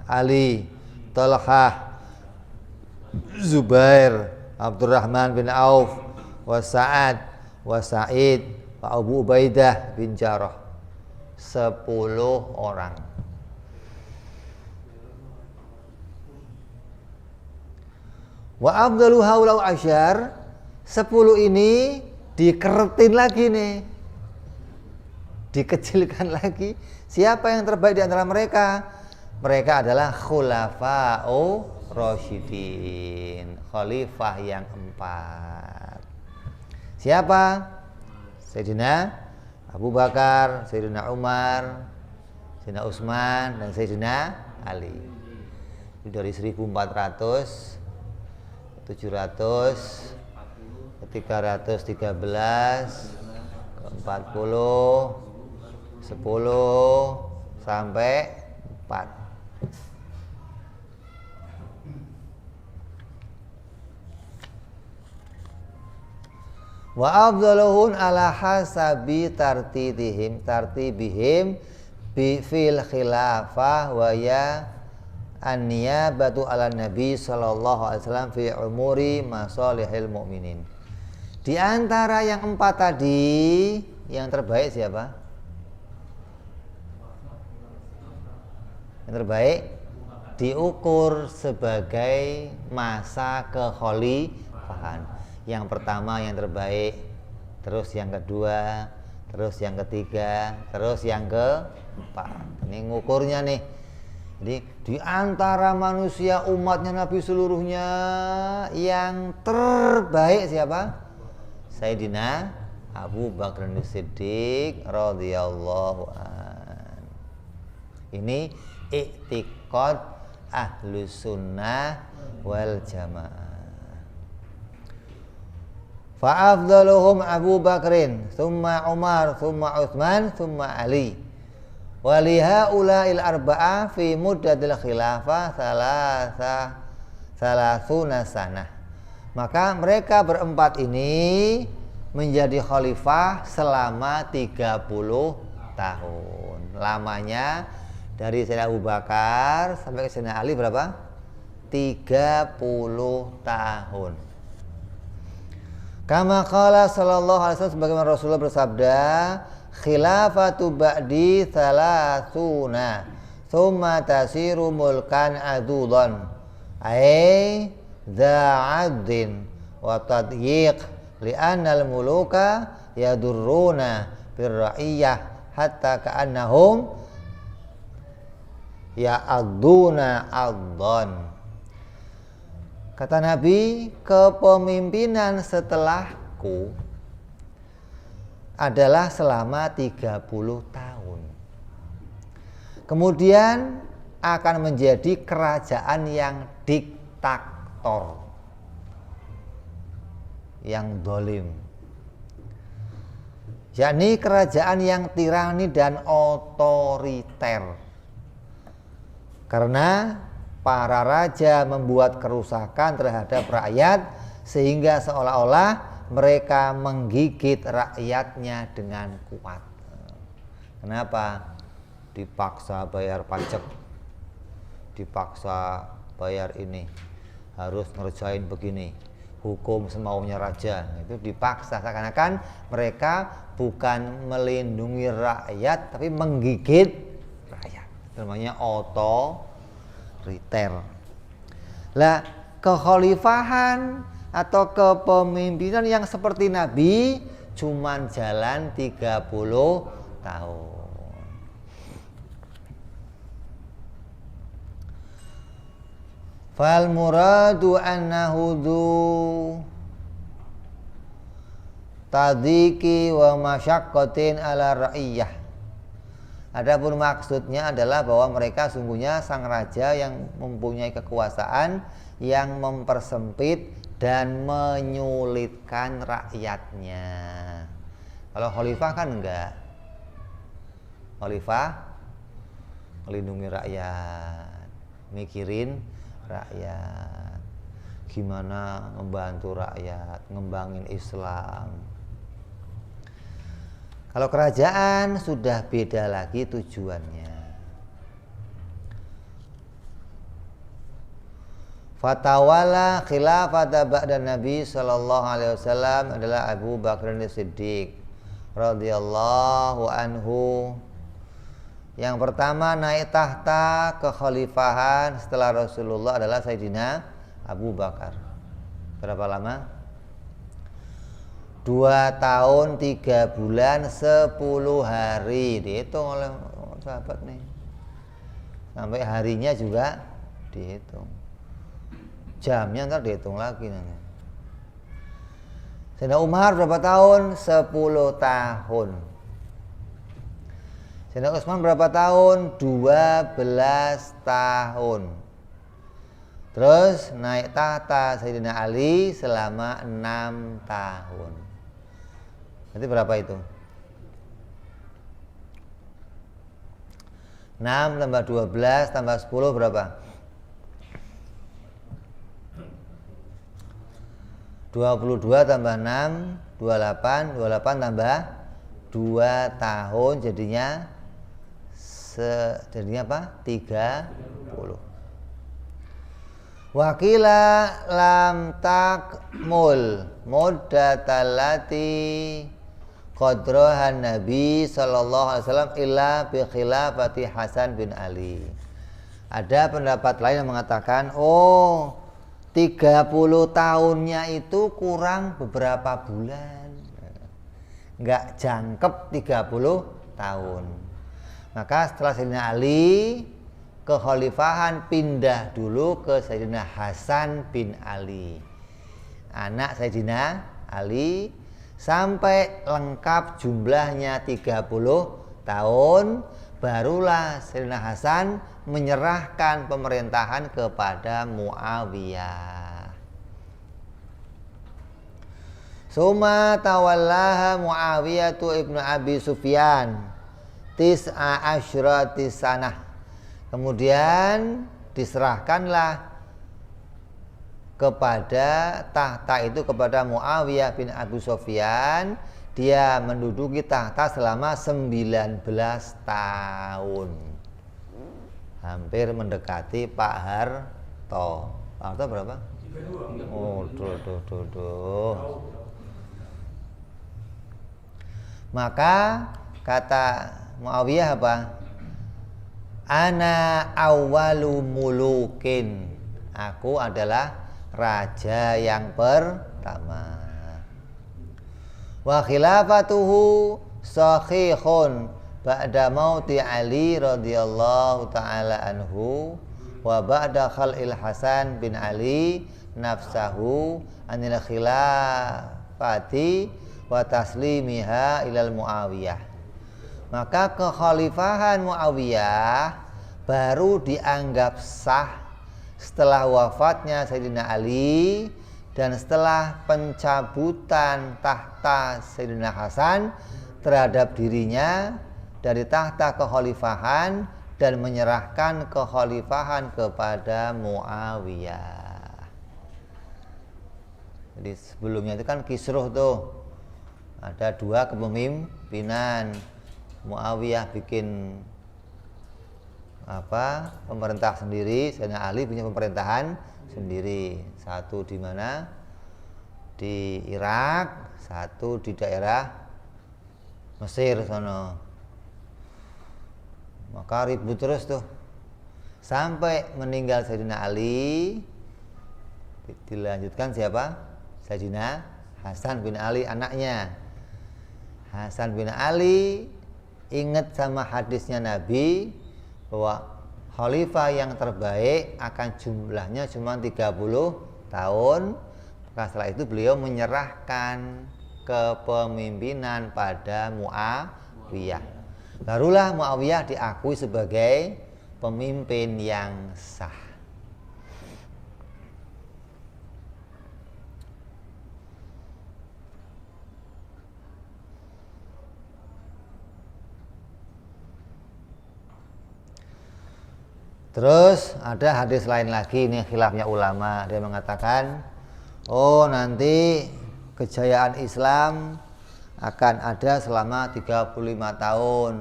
Ali, Talhah, Zubair, Abdurrahman bin Auf, wa Sa'ad, wa Sa'id, wa Abu Ubaidah bin Jarrah. 10 orang. Wa afdalu haulau asyar, 10 ini dikeretin lagi nih, dikecilkan lagi. Siapa yang terbaik di antara mereka? Mereka adalah khulafa'u rasyidin, khalifah yang 4. Siapa? Sayyidina Abu Bakar, Sayyidina Umar, Sayyidina Utsman, dan Sayyidina Ali. Dari 1.400, 700, 313, 40, 10 sampai 4. Wa afdaluhum ala hasabi tartibihim bi fil khilafah wa ya an-niyabatu ala nabi sallallahu alaihi wasallam fi umuri masalihil mu'minin. Di antara yang 4 tadi, yang terbaik siapa? Yang terbaik diukur sebagai masa kekhalifahan. Yang pertama yang terbaik, terus yang kedua, terus yang ketiga, terus yang keempat. Ini ngukurnya nih. Jadi di antara manusia umatnya Nabi seluruhnya yang terbaik siapa? Sayyidina Abu Bakar As-Siddiq radhiyallahu an. Ini i'tiqad ahlus sunnah wal jamaah. Fa afdaluhum Abu Bakrin, thumma Umar, thumma Utsman, thumma Ali. Wa li haula'il arba'ah fi muddatil khilafah salasuna sanah. Maka mereka berempat ini menjadi khalifah selama 30 tahun. Lamanya dari Sayyidina Abu Bakar sampai ke Sayyidina Ali berapa? 30 tahun. Kama qala sallallahu alaihi wasallam, sebagaimana Rasulullah bersabda, khilafatu ba'di thalathuna thumma tasiru mulkan adudan ay dha'addin wa tadyiq li'anna al-muluka yadurruna birra'iyah hatta ka'annahum ya'adduna addan. Kata Nabi, kepemimpinan setelahku adalah selama 30 tahun. Kemudian akan menjadi kerajaan yang diktator, yang zalim, yakni kerajaan yang tirani dan otoriter. Karena para raja membuat kerusakan terhadap rakyat sehingga seolah-olah mereka menggigit rakyatnya dengan kuat. Kenapa? Dipaksa bayar pajak, dipaksa bayar ini, harus ngerjain begini, hukum semaunya raja. Itu dipaksa, seakan-akan mereka bukan melindungi rakyat tapi menggigit rakyat. Namanya otoriter. Lah, kekhalifahan atau kepemimpinan yang seperti Nabi cuman jalan 30 tahun. Fal muradu annahu dzu tadiki wa masyaqqatin ala ra'iyah. Adapun maksudnya adalah bahwa mereka sungguhnya sang raja yang mempunyai kekuasaan yang mempersempit dan menyulitkan rakyatnya. Kalau khalifah kan enggak. Khalifah melindungi rakyat, mikirin rakyat, gimana membantu rakyat, ngembangin Islam. Kalau kerajaan sudah beda lagi tujuannya. Fatawala khilafata ba'da Nabi sallallahu alaihi wasallam adalah Abu Bakar As-Siddiq radhiyallahu anhu. Yang pertama naik tahta kekhalifahan setelah Rasulullah adalah Sayyidina Abu Bakar. Berapa lama? 2 tahun 3 bulan 10 hari. Dihitung oleh sahabat nih. Sampai harinya juga dihitung. Jamnya ntar dihitung lagi nanti. Sayyidina Umar berapa tahun? 10 tahun. Sayyidina Utsman berapa tahun? 12 tahun. Terus naik tahta Sayyidina Ali selama 6 tahun. Berarti berapa itu? 6 tambah 12 tambah 10 berapa? 22 tambah 6 28, 28 tambah 2 tahun jadinya apa? 30. Wakila lam takmul muddatallati qadrahan Nabi sallallahu alaihi wasallam illa bi khilafati Hasan bin Ali. Ada pendapat lain yang mengatakan 30 tahunnya itu kurang beberapa bulan, nggak jangkep 30 tahun. Maka setelah Sayyidina Ali, kekhalifahan pindah dulu ke Sayyidina Hasan bin Ali, anak Sayyidina Ali, sampai lengkap jumlahnya 30 tahun, barulah Sayyidina Hasan menyerahkan pemerintahan kepada Muawiyah. Suma tawallaha Muawiyah ibnu Abi Sufyan tis'a asyrati sanah. Kemudian diserahkanlah kepada tahta itu kepada Muawiyah bin Abu Sufyan. Dia menduduki tahta selama 19 tahun. Hampir mendekati Pak Harto. Pak Harto berapa? 32. Oh, tuh. Maka kata Muawiyah apa? Ana awwalu mulukin. Aku adalah raja yang pertama. Wa khilafatuhu sahihun ba'da mauti Ali radhiyallahu ta'ala anhu wa ba'da khal'il Hasan bin Ali nafsahu anil khilafati wa taslimiha ilal Muawiyah. Maka kekhalifahan Muawiyah baru dianggap sah setelah wafatnya Sayyidina Ali dan setelah pencabutan tahta Sayyidina Hasan terhadap dirinya dari tahta kekhalifahan dan menyerahkan kekhalifahan kepada Muawiyah. Jadi sebelumnya itu kan kisruh tuh, ada 2 kepemimpinan. Muawiyah bikin pemerintah sendiri, Sayyidina Ali punya pemerintahan sendiri. Satu di mana? Di Irak, satu di daerah Mesir sana. Maka ribut terus tuh sampai meninggal Sayyidina Ali. Dilanjutkan siapa? Sayyidina Hasan bin Ali, anaknya. Hasan bin Ali ingat sama hadisnya Nabi bahwa khalifah yang terbaik akan jumlahnya cuma 30 tahun. Maka setelah itu beliau menyerahkan kepemimpinan pada Muawiyah. Barulah Muawiyah diakui sebagai pemimpin yang sah. Terus ada hadis lain lagi, ini khilafnya ulama. Dia mengatakan, oh nanti kejayaan Islam akan ada selama 35 tahun.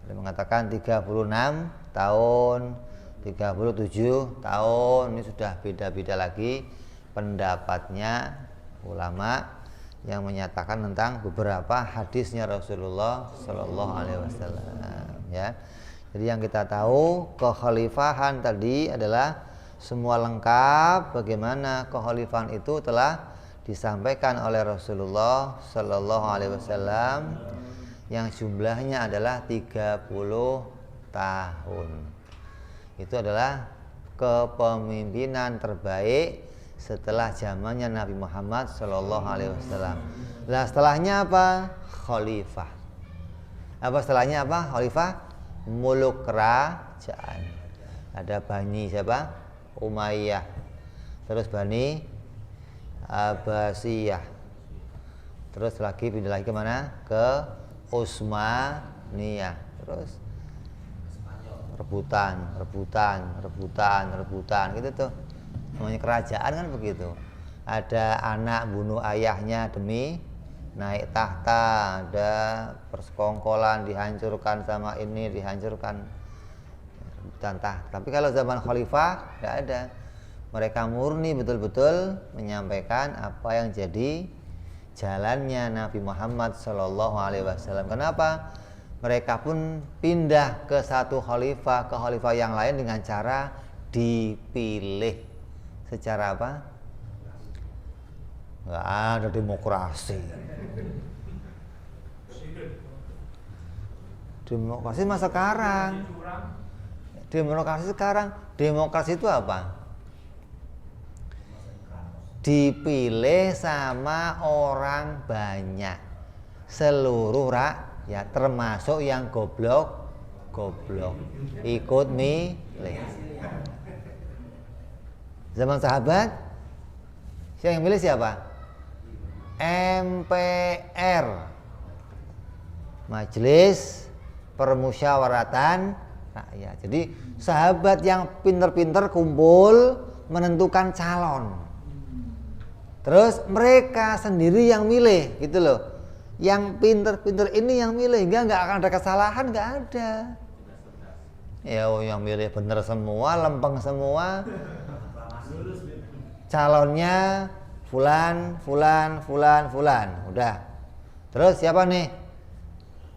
Dia mengatakan 36 tahun, 37 tahun. Ini sudah beda-beda lagi pendapatnya ulama yang menyatakan tentang beberapa hadisnya Rasulullah Shallallahu Alaihi Wasallam. Ya. Jadi yang kita tahu kekhalifahan tadi adalah semua lengkap bagaimana kekhalifahan itu telah disampaikan oleh Rasulullah Sallallahu Alaihi Wasallam yang jumlahnya adalah 30 tahun. Itu adalah kepemimpinan terbaik setelah zamannya Nabi Muhammad Sallallahu Alaihi Wasallam. Nah setelahnya apa? Khalifah. Apa setelahnya apa? Khalifah? Muluk kerajaan. Ada Bani siapa? Umayyah. Terus Bani Abbasiyah. Terus lagi pindah lagi kemana? Ke Utsmaniyah. Terus rebutan gitu tuh. Namanya kerajaan kan begitu. Ada anak bunuh ayahnya demi naik tahta, ada persekongkolan, dihancurkan sama ini, dihancurkan rebutan tahta. Tapi kalau zaman khalifah tidak ada. Mereka murni betul-betul menyampaikan apa yang jadi jalannya Nabi Muhammad Shallallahu Alaihi Wasallam. Kenapa? Mereka pun pindah ke satu khalifah, ke khalifah yang lain dengan cara dipilih. Secara apa? Nggak ada demokrasi. Demokrasi masa sekarang. Demokrasi itu apa? Dipilih sama orang banyak, seluruh rakyat, termasuk yang goblok ikut milih. Zaman sahabat, siapa yang milih siapa? MPR, Majelis Permusyawaratan Rakyat. Jadi sahabat yang pinter-pinter kumpul menentukan calon. Terus mereka sendiri yang milih, gitu loh. Yang pinter-pinter ini yang milih, nggak akan ada kesalahan, nggak ada. Ya, yang milih bener semua, lempeng semua. Calonnya fulan. Udah. Terus siapa nih?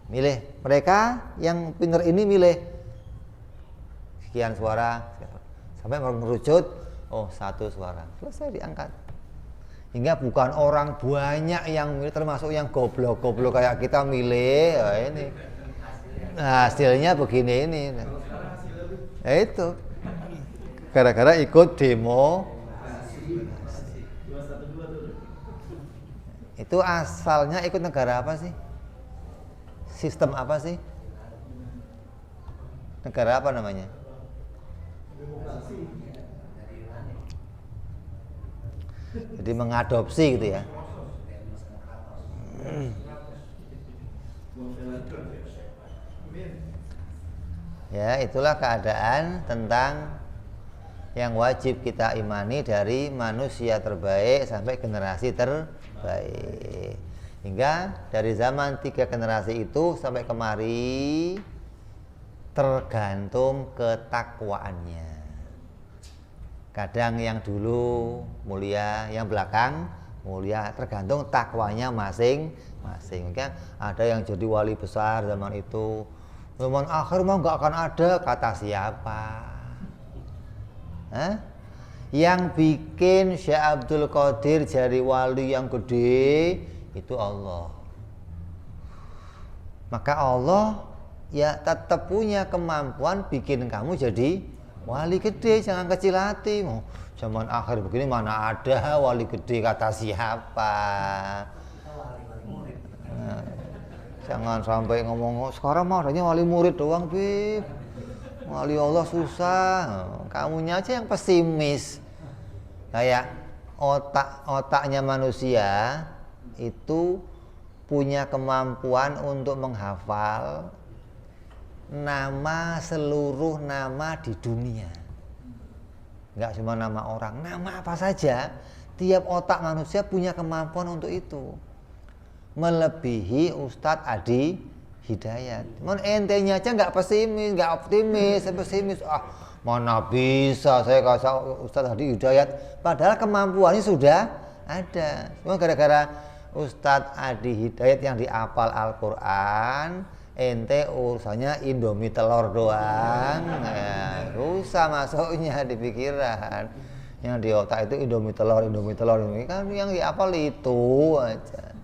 Milih. Mereka yang pinter ini milih sekian suara. Sampai mengerucut, oh 1 suara. Selesai diangkat. Hingga bukan orang banyak yang milih, termasuk yang goblok kayak kita milih. Oh, ini. Nah, hasilnya begini ini. Ya itu. Gara-gara ikut demo. Itu asalnya ikut negara apa sih? Sistem apa sih? Negara apa namanya? Jadi mengadopsi gitu ya. Ya, itulah keadaan tentang yang wajib kita imani dari manusia terbaik sampai generasi terbaik. Hingga dari zaman 3 generasi itu sampai kemari tergantung ketakwaannya. Kadang yang dulu mulia, yang belakang mulia, tergantung takwanya masing-masing. Kan ada yang jadi wali besar zaman itu, zaman akhir mah nggak akan ada, kata siapa? Hah? Yang bikin Syekh Abdul Qadir jadi wali yang gede itu Allah. Maka Allah ya tetap punya kemampuan bikin kamu jadi wali gede, jangan kecil hati. Oh, zaman akhir begini mana ada wali gede, kata siapa? Nah, jangan sampai ngomong sekarang mah adanya wali murid doang, Bib. Wali Allah susah. Kamunya aja yang pesimis. Kayak otaknya manusia itu punya kemampuan untuk menghafal nama seluruh nama di dunia. Enggak cuma nama orang, nama apa saja. Tiap otak manusia punya kemampuan untuk itu. Melebihi Ustadz Adi Hidayat. Entenya aja nggak pesimis, nggak optimis, pesimis. Ah, mana bisa saya kasih Ustadz Adi Hidayat. Padahal kemampuannya sudah ada. Cuma gara-gara Ustadz Adi Hidayat yang dihafal Al-Quran, ente urusannya Indomie telur doang, ya, susah masuknya di pikiran. Yang di otak itu Indomie telur ini kan yang dihafal itu aja.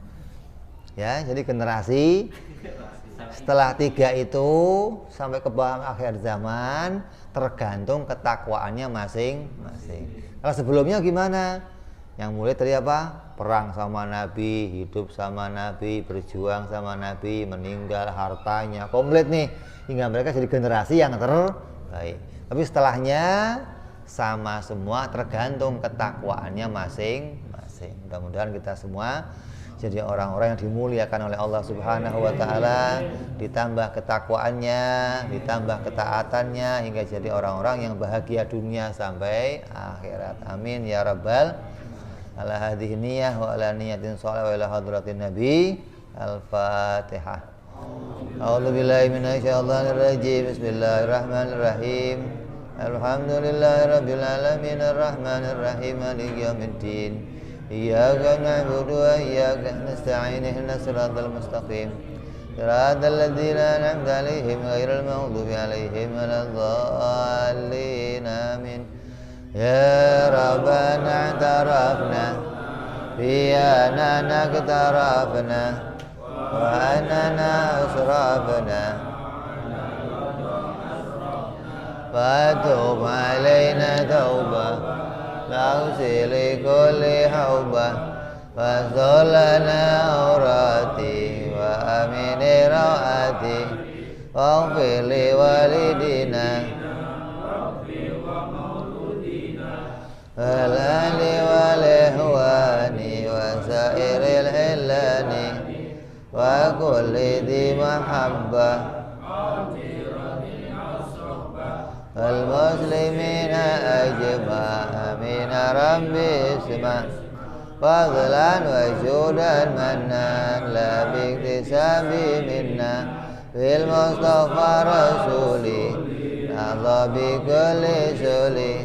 Ya, jadi generasi setelah 3 itu sampai ke akhir zaman tergantung ketakwaannya masing-masing. Kalau sebelumnya gimana? Yang mulai tadi apa? Perang sama Nabi, hidup sama Nabi, berjuang sama Nabi, meninggal, hartanya komplit nih, hingga mereka jadi generasi yang terbaik. Tapi setelahnya sama semua, tergantung ketakwaannya masing-masing. Mudah-mudahan kita semua jadi orang-orang yang dimuliakan oleh Allah Subhanahu wa taala, ditambah ketakwaannya, ditambah ketaatannya, hingga jadi orang-orang yang bahagia dunia sampai akhirat. Amin ya rabbal ala hadhihi niyyah wa ala niyatin shalih wa ila hadratin nabi. Al-Fatihah. A'udzu billahi minasyaitonir rajim. Bismillahirrahmanirrahim. Alhamdulillahirabbil alamin arrahmanir rahim maliki yaumiddin. Iyyaka na'budu wa iyyaka nasta'in ihdinas siratal mustaqim siratal ladzina an'amta 'alaihim ghairil maghdubi 'alaihim waladdallin amin. Ya Rabbana i'tarafna bi annana iqtarafna wa annana asrafna fatub 'alaina taubah Lausi li kulli haubah Fasolana aurati Wa amini rawati Waghfir li walidina Walali walihwani Wa sairil hillani Wa kulli di mahabbah المسلمين أجمع من ربي اسمع فضلا وجودا منا لا باكتساب منا في المصطفى رسولي نهضى بكل سولي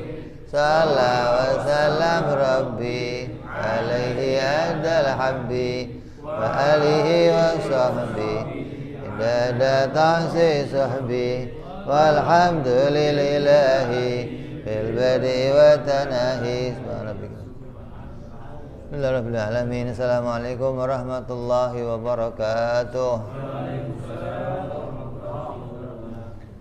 صلى وسلم ربي عليه أدى الحبي وآله وصحبه إن تحصي صحبي والحمد لله في البدء والتناهي سبحان ربك الحمد لله رب العالمين. Assalamualaikum warahmatullahi wabarakatuh.